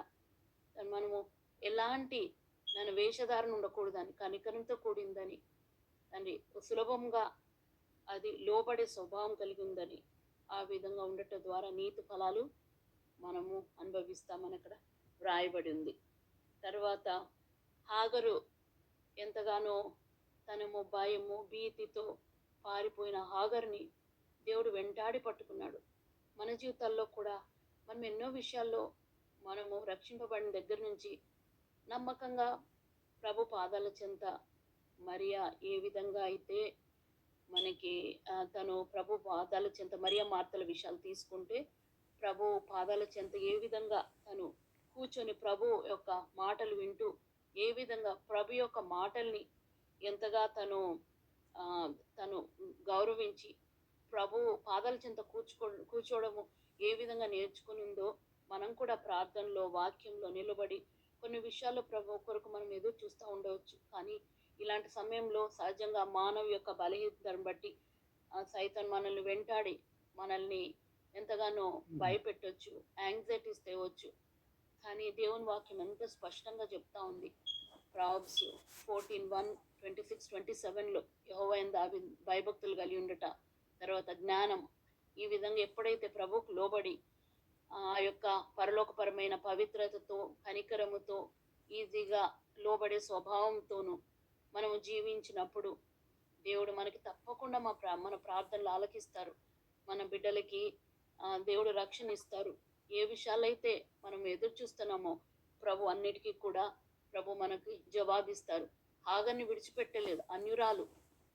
Speaker 1: మనము ఎలాంటి వేషధారణ ఉండకూడదని, కనికరంతో కూడిందని, తండ్రి సులభంగా అది లోబడే స్వభావం కలిగి ఉందని, ఆ విధంగా ఉండటం ద్వారా నీతి ఫలాలు మనము అనుభవిస్తామని అక్కడ వ్రాయబడి ఉంది. తర్వాత హాగరు ఎంతగానో తనము భయము భీతితో పారిపోయిన హాగర్ని దేవుడు వెంటాడి పట్టుకున్నాడు. మన జీవితాల్లో కూడా మనం ఎన్నో విషయాల్లో మనము రక్షింపబడిన దగ్గర నుంచి నమ్మకంగా ప్రభు పాదాల చెంత మరియా ఏ విధంగా అయితే మనకి తను ప్రభు పాదాల చెంత మరియా మార్తల విషయాలు తీసుకుంటే ప్రభు పాదాల చెంత ఏ విధంగా తను కూర్చొని ప్రభు యొక్క మాటలు వింటూ ఏ విధంగా ప్రభు యొక్క మాటల్ని ఎంతగా తను గౌరవించి ప్రభు పాదాల చెంత కూర్చోవడము ఏ విధంగా నేర్చుకునిందో మనం కూడా ప్రార్థనలో వాక్యంలో నిలబడి కొన్ని విషయాల్లో ప్రభు కొరకు మనం ఎదురు చూస్తూ ఉండవచ్చు. కానీ ఇలాంటి సమయంలో సహజంగా మానవ యొక్క బలహీనతను బట్టి సైతాన్ మనల్ని వెంటాడి మనల్ని ఎంతగానో భయపెట్టవచ్చు, యాంగ్జైటీస్ తేవచ్చు. కానీ దేవుని వాక్యం ఎంత స్పష్టంగా చెప్తా ఉంది. ప్రాబ్స్ 14:1, 26, 27లో యెహోవా యందు భయభక్తులు కలిగి ఉండట, తర్వాత జ్ఞానం, ఈ విధంగా ఎప్పుడైతే ప్రభువుకు లోబడి ఆ యొక్క పరలోకపరమైన పవిత్రతతో కనికరముతో ఈజీగా లోబడే స్వభావంతోనూ మనము జీవించినప్పుడు దేవుడు మనకి తప్పకుండా మన ప్రార్థనలు ఆలకిస్తారు. మన బిడ్డలకి దేవుడు రక్షణ ఇస్తారు. ఏ విషయాలైతే మనం ఎదురు చూస్తున్నామో ప్రభు అన్నిటికీ కూడా ప్రభు మనకి జవాబిస్తారు. హాగర్ని విడిచిపెట్టలేదు, అన్యురాలు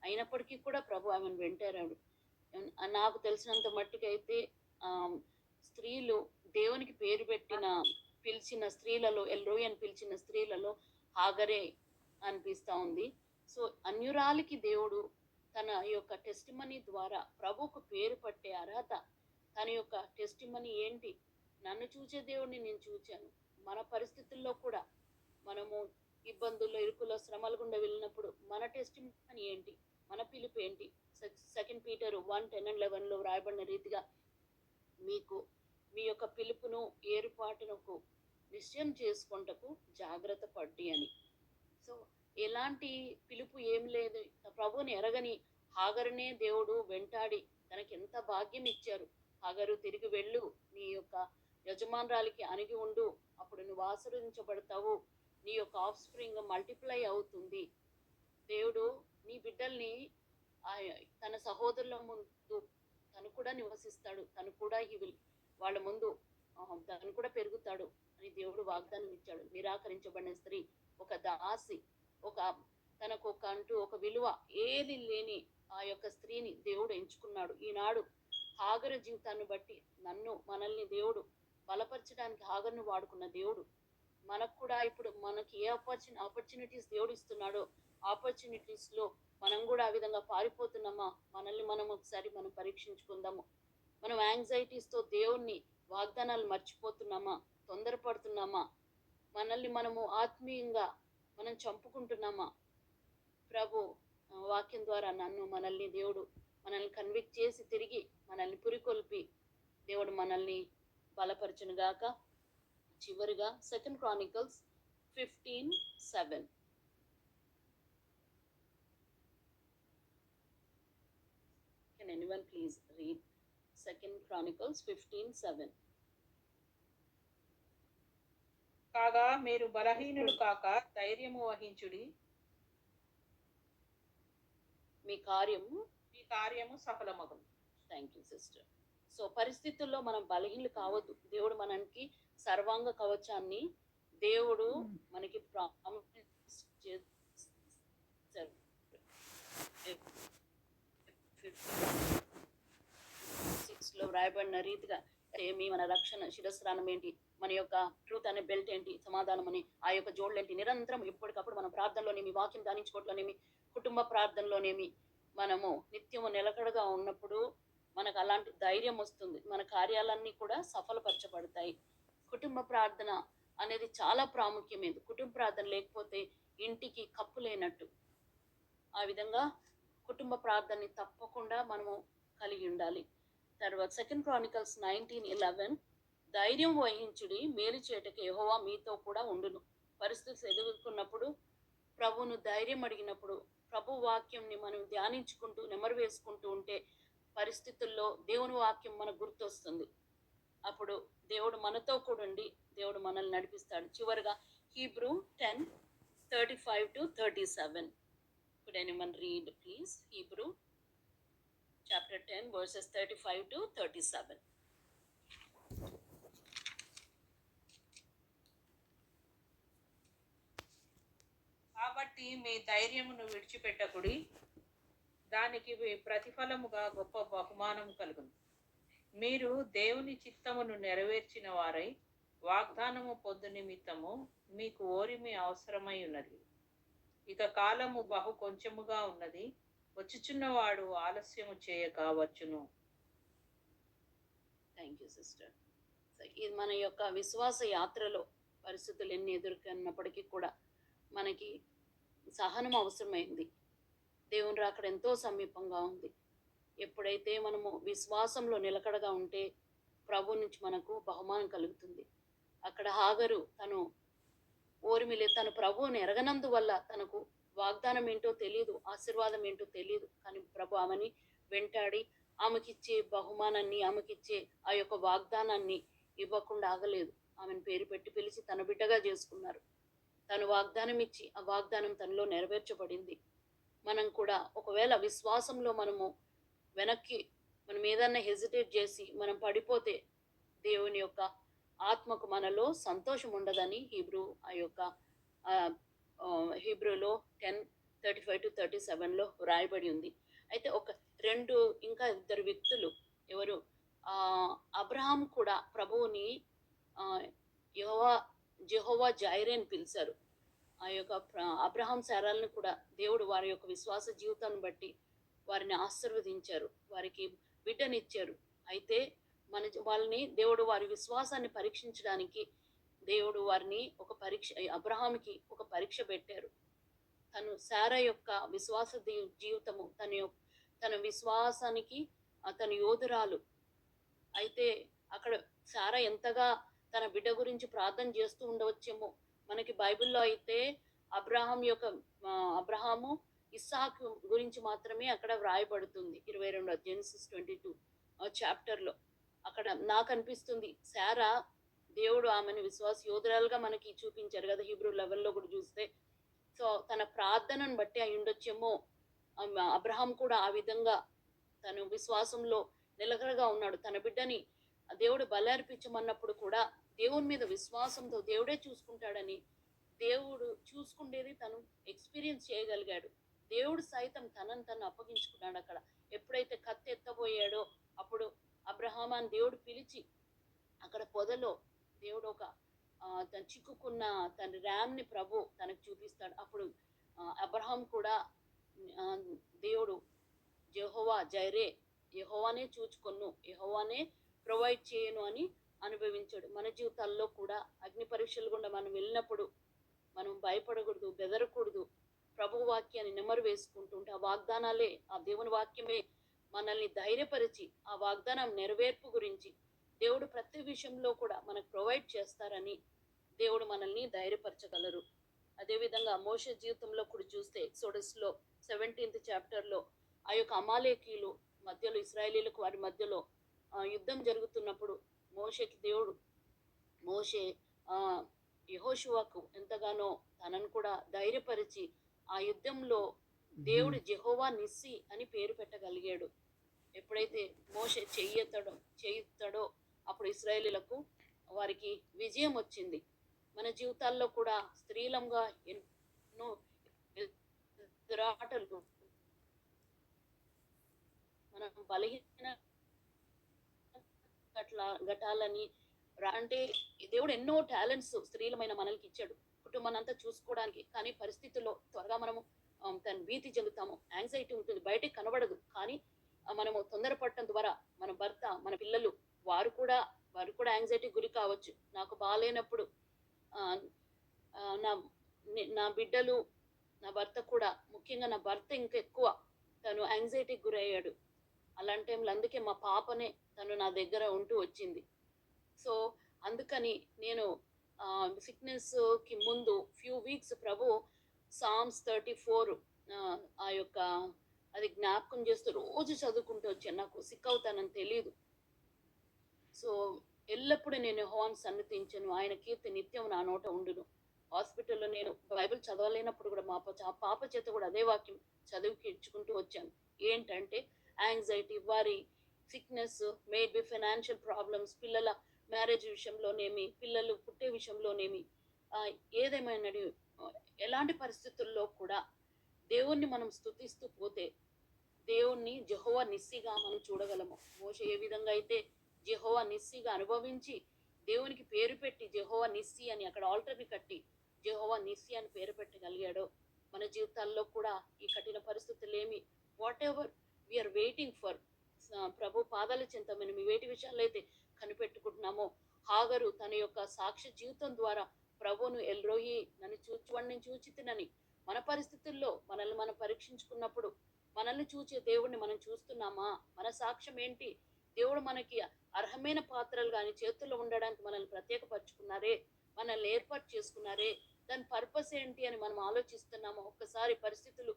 Speaker 1: అయినప్పటికీ కూడా ప్రభు ఆమెను వెంటారాడు. నాకు తెలిసినంత మట్టుకైతే స్త్రీలు దేవునికి పేరు పిలిచిన స్త్రీలలో, ఎల్రోయి అని పిలిచిన స్త్రీలలో హాగరే అనిపిస్తూ ఉంది. సో అన్యురాలికి దేవుడు తన యొక్క టెస్టిమనీ ద్వారా ప్రభువుకు పేరు పట్టే అర్హత, తన యొక్క టెస్టిమనీ ఏంటి? నన్ను చూసే దేవుడిని నేను చూచాను. మన పరిస్థితుల్లో కూడా మనము ఇబ్బందుల్లో, ఇరుకులో, శ్రమల గుండా వెళ్ళినప్పుడు మన టెస్టిమనీ ఏంటి? మన పిలుపు ఏంటి? 2 Peter 1:10-11లో వ్రాయబడిన రీతిగా మీకు మీ యొక్క పిలుపును ఏర్పాటునకు నిశ్చయం చేసుకొంటకు జాగ్రత్త పడ్డి అని. సో ఎలాంటి పిలుపు ఏం లేదు. ప్రభువుని ఎరగని హాగరునే దేవుడు వెంటాడి తనకి ఎంత భాగ్యం ఇచ్చారు. హాగరు తిరిగి వెళ్ళు, నీ యొక్క యజమానురాలికి అణిగి ఉండు, అప్పుడు నువ్వు ఆశీర్వదించబడతావు, నీ యొక్క ఆఫ్ స్ప్రింగ్ మల్టిప్లై అవుతుంది. దేవుడు నీ బిడ్డల్ని తన సహోదరుల ముందు తను కూడా నివసిస్తాడు, తను కూడా వాళ్ళ ముందు తను కూడా పెరుగుతాడు అని దేవుడు వాగ్దానం ఇచ్చాడు. నిరాకరించబడిన స్త్రీ, ఒక దాసి, తనకు ఒక విలువ ఏది లేని ఆ యొక్క స్త్రీని దేవుడు ఎంచుకున్నాడు. ఈనాడు హాగరు జీవితాన్ని బట్టి మనల్ని దేవుడు బలపరచడానికి హాగరును వాడుకున్న దేవుడు మనకు కూడా ఇప్పుడు మనకి ఏ ఆపర్చునిటీస్ దేవుడు ఇస్తున్నాడో ఆపర్చునిటీస్ లో మనం కూడా ఆ విధంగా పారిపోతున్నామా, మనల్ని మనం ఒకసారి మనం పరీక్షించుకుందాము. మనం యాంగ్జైటీస్ తో దేవుణ్ణి వాగ్దానాలు మర్చిపోతున్నామా, తొందరపడుతున్నామా, మనల్ని మనము ఆత్మీయంగా మనం చంపుకుంటున్నామా? ప్రభు వాక్యం ద్వారా మనల్ని దేవుడు మనల్ని కన్విక్ట్ చేసి తిరిగి మనల్ని పురికొల్పి దేవుడు మనల్ని బలపరచును గాక. చివరిగా 2 Chronicles 15:7. Can anyone please read 2 Chronicles 15:7?
Speaker 4: కాగా మీరు బలహీనులు కాక ధైర్యము వహించుడి,
Speaker 1: మీ కార్యము
Speaker 4: సఫలమగును.
Speaker 1: Thank you sister. సో పరిస్థితుల్లో మనం బలహీనలు కావద్దు. దేవుడు మనకి సర్వాంగ కవచాన్ని దేవుడు మనకి ప్రామిస్ చేశారు. 6 లో వ్రాయబడిన రీతిగా ఏమి మన రక్షణ శిరస్త్రానం ఏంటి, మన యొక్క ట్రూత్ అనే బెల్ట్ ఏంటి, సమాధానం అని ఆ యొక్క జోడ్లేంటి, నిరంతరం ఎప్పటికప్పుడు మనం ప్రార్థనలోనేమి, వాక్యం ధ్యానించుకోవట్లోనేమి, కుటుంబ ప్రార్థనలోనేమి మనము నిత్యము నిలకడగా ఉన్నప్పుడు మనకు అలాంటి ధైర్యం వస్తుంది. మన కార్యాలన్నీ కూడా సఫలపరచబడతాయి. కుటుంబ ప్రార్థన అనేది చాలా ప్రాముఖ్యమైనది. కుటుంబ ప్రార్థన లేకపోతే ఇంటికి కప్పు లేనట్టు. ఆ విధంగా కుటుంబ ప్రార్థనని తప్పకుండా మనము కలిగి ఉండాలి. తర్వాత 2 Chronicles 19:11, ధైర్యం వహించుడి, మేలు చేయటకు యెహోవా మీతో కూడా ఉండును. పరిస్థితులు ఎదుర్కొన్నప్పుడు ప్రభువును ధైర్యం అడిగినప్పుడు ప్రభు వాక్యంని మనం ధ్యానించుకుంటూ నెమరు వేసుకుంటూ ఉంటే పరిస్థితుల్లో దేవుని వాక్యం మనకు గుర్తొస్తుంది. అప్పుడు దేవుడు మనతో కూడా ఉండి దేవుడు మనల్ని నడిపిస్తాడు. చివరిగా Hebrew 10:35-37. Could anyone read please? Hebrew chapter 10 verses 35-37.
Speaker 4: కాబట్టి మీ ధైర్యమును విడిచిపెట్టకుడి, దానికి ప్రతిఫలముగా గొప్ప బహుమానం కలుగును. మీరు దేవుని చిత్తమును నెరవేర్చిన వారై వాగ్దానము పొందు నిమిత్తము మీకు ఓరిమి అవసరమై ఉన్నది. ఇక కాలము బహు కొంచెముగా ఉన్నది, వచ్చుచున్నవాడు ఆలస్యము చేయక వచ్చును.
Speaker 1: Thank you sister. ఇది మన యొక్క విశ్వాస యాత్రలో పరిస్థితులు ఎన్ని ఎదుర్కొన్నప్పటికీ కూడా మనకి సహనం అవసరమైంది. దేవుని రాకడ ఎంతో సమీపంగా ఉంది. ఎప్పుడైతే మనము విశ్వాసంలో నిలకడగా ఉంటే ప్రభు నుంచి మనకు బహుమానం కలుగుతుంది. అక్కడ హాగరు తను తను ప్రభువుని ఎరగనందువల్ల తనకు వాగ్దానం ఏంటో తెలియదు, ఆశీర్వాదం ఏంటో తెలియదు. కానీ ప్రభు ఆమెని వెంటాడి ఆమెకిచ్చే బహుమానాన్ని, ఆమెకిచ్చే ఆ యొక్క వాగ్దానాన్ని ఇవ్వకుండా ఆగలేదు. ఆమెను పేరు పెట్టి పిలిచి తన బిడ్డగా చేసుకున్నారు. తను వాగ్దానం ఇచ్చి ఆ వాగ్దానం తనలో నెరవేర్చబడింది. మనం కూడా ఒకవేళ విశ్వాసంలో మనము వెనక్కి మనం ఏదన్నా హెజిటేట్ చేసి మనం పడిపోతే దేవుని యొక్క ఆత్మకు మనలో సంతోషం ఉండదని హీబ్రూలో 10:35-37 వ్రాయబడి ఉంది. అయితే ఇంకా ఇద్దరు వ్యక్తులు ఎవరు, అబ్రహాం కూడా ప్రభువుని జెహోవా జైరే అని పిలిచారు. ఆ యొక్క అబ్రహాం శారాలను కూడా దేవుడు వారి యొక్క విశ్వాస జీవితాన్ని బట్టి వారిని ఆశీర్వదించారు, వారికి బిడ్డనిచ్చారు. అయితే వాళ్ళని దేవుడు వారి విశ్వాసాన్ని పరీక్షించడానికి దేవుడు వారిని అబ్రహాంకి ఒక పరీక్ష పెట్టారు. తను శారా యొక్క విశ్వాస జీవితము, తన విశ్వాసానికి తన యోధురాలు. అయితే అక్కడ శారా ఎంతగా తన బిడ్డ గురించి ప్రార్థన చేస్తూ ఉండవచ్చేమో. మనకి బైబిల్లో అయితే అబ్రహాము ఇస్సాకు గురించి మాత్రమే అక్కడ వ్రాయబడుతుంది 22 జెనిసిస్ 22 చాప్టర్లో. అక్కడ నాకు అనిపిస్తుంది శారా దేవుడు ఆమెను విశ్వాస యోధురాలుగా మనకి చూపించారు కదా హీబ్రూ లెవెల్లో కూడా చూస్తే. సో తన ప్రార్థనను బట్టి అయి ఉండొచ్చేమో అబ్రహాం కూడా ఆ విధంగా తను విశ్వాసంలో నిలకడగా ఉన్నాడు. తన బిడ్డని దేవుడు బలర్పించమన్నప్పుడు కూడా దేవుని మీద విశ్వాసంతో దేవుడే చూసుకుంటాడని, దేవుడు చూసుకుండేది తను ఎక్స్పీరియన్స్ చేయగలిగాడు. దేవుడు సైతం తనను తను అప్పగించుకున్నాడు. అక్కడ ఎప్పుడైతే కత్తి ఎత్తబోయాడో అప్పుడు అబ్రహాం అని దేవుడు పిలిచి అక్కడ పొదలో దేవుడు ఒక తను చిక్కుకున్న తన ర్యామ్ని ప్రభు తనకు చూపిస్తాడు. అప్పుడు అబ్రహాం కూడా దేవుడు యెహోవా జైరే, యెహోవానే చూచుకొను, యెహోవానే ప్రొవైడ్ చేయను అని అనుభవించాడు. మన జీవితాల్లో కూడా అగ్ని పరీక్షలు గుండా మనం వెళ్ళినప్పుడు మనం భయపడకూడదు, బెదరకూడదు. ప్రభు వాక్యాన్ని నెమరు వేసుకుంటుంటే ఆ వాగ్దానాలే, ఆ దేవుని వాక్యమే మనల్ని ధైర్యపరిచి ఆ వాగ్దానం నెరవేర్పు గురించి దేవుడు ప్రతి విషయంలో కూడా మనకు ప్రొవైడ్ చేస్తారని దేవుడు మనల్ని ధైర్యపరచగలరు. అదేవిధంగా మోషే జీవితంలో కూడా చూస్తే ఎక్సోడస్లో 17th చాప్టర్లో ఆ యొక్క అమాలేకీలు మధ్యలో ఇశ్రాయేలీలకు వారి మధ్యలో యుద్ధం జరుగుతున్నప్పుడు మోషే యెహోషువకు ఎంతగానో తనను కూడా ధైర్యపరిచి ఆ యుద్ధంలో దేవుడు జెహోవా నిస్సి అని పేరు పెట్టగలిగాడు. ఎప్పుడైతే మోషే చేయిస్తాడో అప్పుడు ఇశ్రాయేలీలకు వారికి విజయం వచ్చింది. మన జీవితాల్లో కూడా స్త్రీలంగా ఎన్నో ఎదురాటలు, మనం బలహీన ఘటాలని అంటే దేవుడు ఎన్నో టాలెంట్స్ స్త్రీలమైన మనల్కి ఇచ్చాడు కుటుంబాన్ని అంతా చూసుకోవడానికి. కానీ పరిస్థితుల్లో త్వరగా మనము తన భీతి చెందుతాము, యాంగ్జైటీ ఉంటుంది, బయటికి కనబడదు. కానీ మనము తొందరపడటం ద్వారా మన భర్త, మన పిల్లలు వారు కూడా యాంగ్జైటీ గురి కావచ్చు. నాకు బాగాలేనప్పుడు నా బిడ్డలు, నా భర్త కూడా, ముఖ్యంగా నా భర్త ఇంకా ఎక్కువ తను యాంగ్జైటీకి గురయ్యాడు. అలాంటి టైంలో అందుకే మా పాపనే తను నా దగ్గర ఉంటూ వచ్చింది. సో అందుకని నేను సిక్నెస్కి ముందు ఫ్యూ వీక్స్ ప్రభు సామ్స్ 34 ఆ యొక్క అది జ్ఞాపకం చేస్తూ రోజు చదువుకుంటూ వచ్చాను. నాకు సిక్ అవుతానని తెలియదు. సో ఎల్లప్పుడూ నేను యెహోవాను సన్నిధించను, ఆయన కీర్తి నిత్యం నా నోట ఉండును. హాస్పిటల్లో నేను బైబిల్ చదవలేనప్పుడు కూడా మా పాప చేత కూడా అదే వాక్యం చదివికి ఇచ్చుకుంటూ వచ్చాను. ఏంటంటే anxiety, worry, sickness, made be financial problems, పిల్లల మ్యారేజ్ విషయంలోనేమి, పిల్లలు పుట్టే విషయంలోనేమి, ఏదేమైనా ఎలాంటి పరిస్థితుల్లో కూడా దేవుణ్ణి మనం స్తుతిస్తూ పోతే దేవుణ్ణి జెహోవా నిస్సిగా మనం చూడగలము. మోషే ఏ విధంగా అయితే జెహోవా నిస్సిగా అనుభవించి దేవునికి పేరు పెట్టి జెహోవా నిస్సి అని అక్కడ ఆల్టర్ని కట్టి జెహోవా నిస్సి అని పేరు పెట్టగలిగాడో మన జీవితాల్లో కూడా ఈ కఠిన పరిస్థితులు ఏమి, whatever we are waiting for, ప్రభు పాదాల చెంత మనం వేటి విషయాల్లో అయితే కనిపెట్టుకుంటున్నామో, హాగరు తన యొక్క సాక్ష్య జీవితం ద్వారా ప్రభువును ఎల్రోహి నన్ను చూచువాడిని చూచి తినని, మన పరిస్థితుల్లో మనల్ని మనం పరీక్షించుకున్నప్పుడు మనల్ని చూచే దేవుడిని మనం చూస్తున్నామా, మన సాక్ష్యం ఏంటి, దేవుడు మనకి అర్హమైన పాత్రలు కానీ చేతుల్లో ఉండడానికి మనల్ని ప్రత్యేకపరుచుకున్నారే, మనల్ని ఏర్పాటు చేసుకున్నారే, దాని పర్పస్ ఏంటి అని మనం ఆలోచిస్తున్నామో. ఒక్కసారి పరిస్థితులు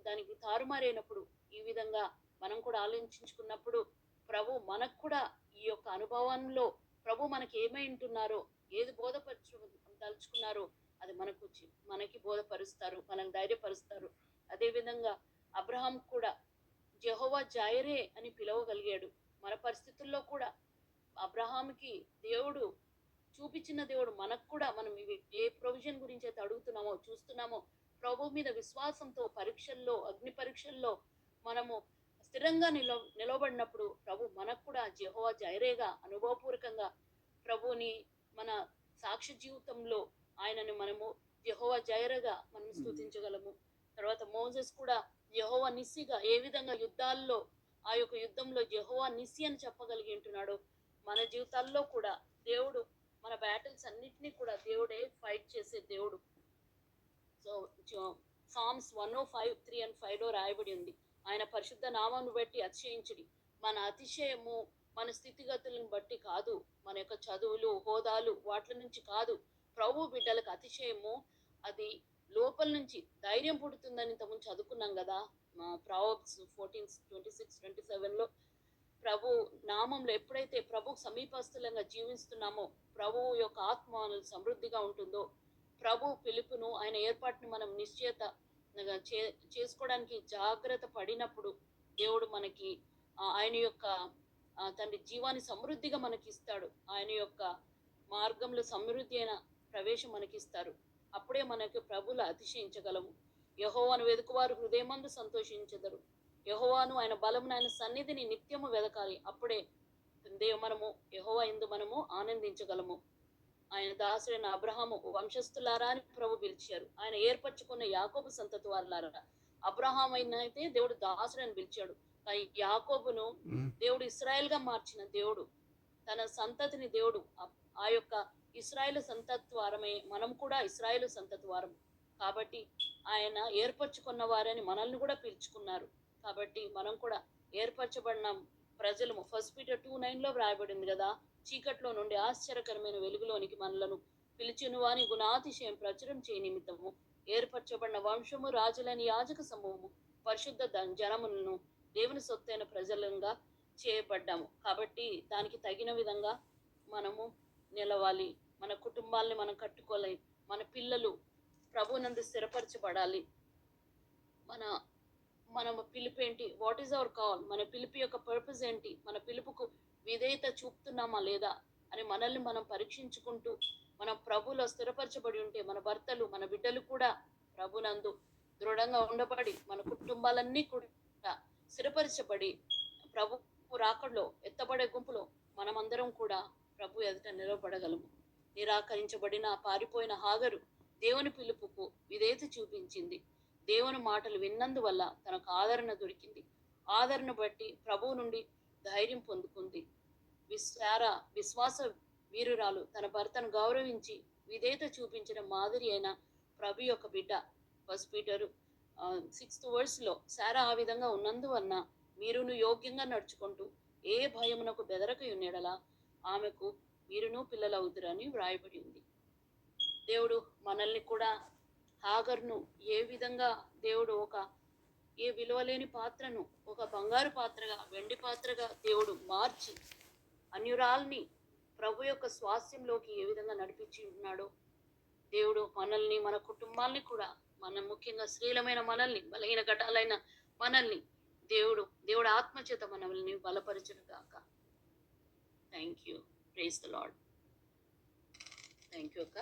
Speaker 1: దానికి తారుమారైనప్పుడు ఈ విధంగా మనం కూడా ఆలోచించుకున్నప్పుడు ప్రభు మనకు కూడా ఈ యొక్క అనుభవంలో ప్రభు మనకి ఏమై ఉంటున్నారో, ఏది తలుచుకున్నారో అది మనకి బోధపరుస్తారు, మనల్ని ధైర్యపరుస్తారు. అదేవిధంగా అబ్రహాం కూడా జెహోవా జైరే అని పిలవగలిగాడు. మన పరిస్థితుల్లో కూడా అబ్రహాంకి దేవుడు చూపించిన దేవుడు మనకు కూడా, మనం ఏ ప్రొవిజన్ గురించి అయితే అడుగుతున్నామో చూస్తున్నామో, ప్రభు మీద విశ్వాసంతో పరీక్షల్లో, అగ్ని పరీక్షల్లో మనము స్థిరంగా నిలవబడినప్పుడు ప్రభు మనకు కూడా జెహోవా జైరేగా అనుభవపూర్వకంగా ప్రభుని మన సాక్ష్య జీవితంలో ఆయనను మనము యెహోవా జైరేగా మనం స్తుతించగలము. తర్వాత మోసెస్ కూడా యెహోవా నిస్సిగా ఏ విధంగా యుద్ధాల్లో ఆ యొక్క యుద్ధంలో యెహోవా నిస్సి అని చెప్పగలిగి ఉంటున్నాడు. మన జీవితాల్లో కూడా దేవుడు మన బ్యాటిల్స్ అన్నిటినీ కూడా దేవుడే ఫైట్ చేసే దేవుడు. సో సామ్స్ 105:3 and 5 రాయబడి ఉంది, ఆయన పరిశుద్ధ నామాన్ని బట్టి అతిశయించుడి. మన అతిశయము మన స్థితిగతులను బట్టి కాదు, మన యొక్క చదువులు, హోదాలు వాటి నుంచి కాదు. ప్రభు బిడ్డలకు అతిశయము అది లోపల నుంచి ధైర్యం పుడుతుందని ఇంతకుముందు చదువుకున్నాం కదా. ప్రావర్బ్స్ 14:26-27లో ప్రభు నామంలో ఎప్పుడైతే ప్రభు సమీపస్తులంగా జీవిస్తున్నామో, ప్రభువు యొక్క ఆత్మ మనలో సమృద్ధిగా ఉంటుందో, ప్రభు పిలుపును ఆయన ఏర్పాటును మనం నిశ్చయత చేసుకోవడానికి జాగ్రత్త పడినప్పుడు దేవుడు మనకి ఆయన యొక్క తండ్రి జీవాన్ని సమృద్ధిగా మనకి ఇస్తాడు. ఆయన యొక్క మార్గంలో సమృద్ధి అయిన ప్రవేశం మనకిస్తారు. అప్పుడే మనకు ప్రభుల అతిశయించగలము. యెహోవాను వెదుకువారు హృదయమందు సంతోషించెదరు. యెహోవాను ఆయన బలమును ఆయన సన్నిధిని నిత్యము వెదకాలి. అప్పుడే మనము యెహోవా యందు మనము ఆనందించగలము. ఆయన దాసుడైన అబ్రహాము వంశస్థులారా అని ప్రభు పిలిచారు. ఆయన ఏర్పరచుకున్న యాకోబు సంతతి వారులారా. అబ్రహాం అయితే దేవుడు దాసుడని పిలిచాడు. యాకోబును దేవుడు ఇస్రాయేల్ గా మార్చిన దేవుడు, తన సంతతిని దేవుడు ఆ యొక్క ఇస్రాయేలు సంతతి వారమే మనం కూడా ఇస్రాయేలు సంతతి వారం కాబట్టి ఆయన ఏర్పరచుకున్న వారని మనల్ని కూడా పిలుచుకున్నారు. కాబట్టి మనం కూడా ఏర్పరచబడిన ప్రజలము. 1 Peter 2:9 వ్రాయబడింది కదా, చీకట్లో నుండి ఆశ్చర్యకరమైన వెలుగులోనికి మనలను పిలిచిన వాని గుణాతిశయం ప్రచురం చేయ నిమిత్తము ఏర్పరచబడిన వంశము, రాజులని యాజక సమూహము, పరిశుద్ధ జనములను, దేవుని సొత్తైన ప్రజలంగా చేయబడ్డాము. కాబట్టి దానికి తగిన విధంగా మనము నిలవాలి. మన కుటుంబాలని మనం కట్టుకోవాలి. మన పిల్లలు ప్రభునందు స్థిరపరచబడాలి. మన పిలుపు ఏంటి? What is our call? మన పిలుపు యొక్క పర్పస్ ఏంటి? మన పిలుపుకు విధేయత చూపుతున్నామా లేదా అని మనల్ని మనం పరీక్షించుకుంటూ మనం ప్రభులో స్థిరపరచబడి ఉంటే, మన భర్తలు, మన బిడ్డలు కూడా ప్రభునందు దృఢంగా ఉండబడి, మన కుటుంబాలన్నీ కూడా స్థిరపరచబడి ప్రభు రాకడలో ఎత్తబడే గుంపులో మనమందరం కూడా ప్రభు ఎదుట నిలబడగలము. నిరాకరించబడిన పారిపోయిన హాగరు దేవుని పిలుపుకు విధేయత చూపించింది. దేవుని మాటలు విన్నందువల్ల తనకు ఆదరణ దొరికింది. ఆదరణ బట్టి ప్రభువు నుండి ధైర్యం పొందుకుంది. విశ్వాస వీరురాలు తన భర్తను గౌరవించి విధేయత చూపించిన మాదిరి అయిన ప్రభు యొక్క బిడ్డ. 1 Peter 6:1 శారా ఆ విధంగా ఉన్నందువలన మీరును యోగ్యంగా నడుచుకుంటూ ఏ భయమునకు బెదరకయున్నెడలా ఆమెకు మీరును పిల్లలవుదురని వ్రాయబడి ఉంది. దేవుడు మనల్ని కూడా హాగర్ను ఏ విధంగా దేవుడు ఏ విలువలేని పాత్రను ఒక బంగారు పాత్రగా, వెండి పాత్రగా దేవుడు మార్చి అన్యురాల్ని ప్రభు యొక్క స్వాస్థ్యంలోకి ఏ విధంగా నడిపించి ఉన్నాడో, దేవుడు మనల్ని, మన కుటుంబాల్ని కూడా, ముఖ్యంగా స్త్రీలమైన మనల్ని, బలహీన ఘటాలైన మనల్ని దేవుడు ఆత్మచేత మనల్ని బలపరచును గాక. Thank you. Praise the Lord. Thank you అక్క.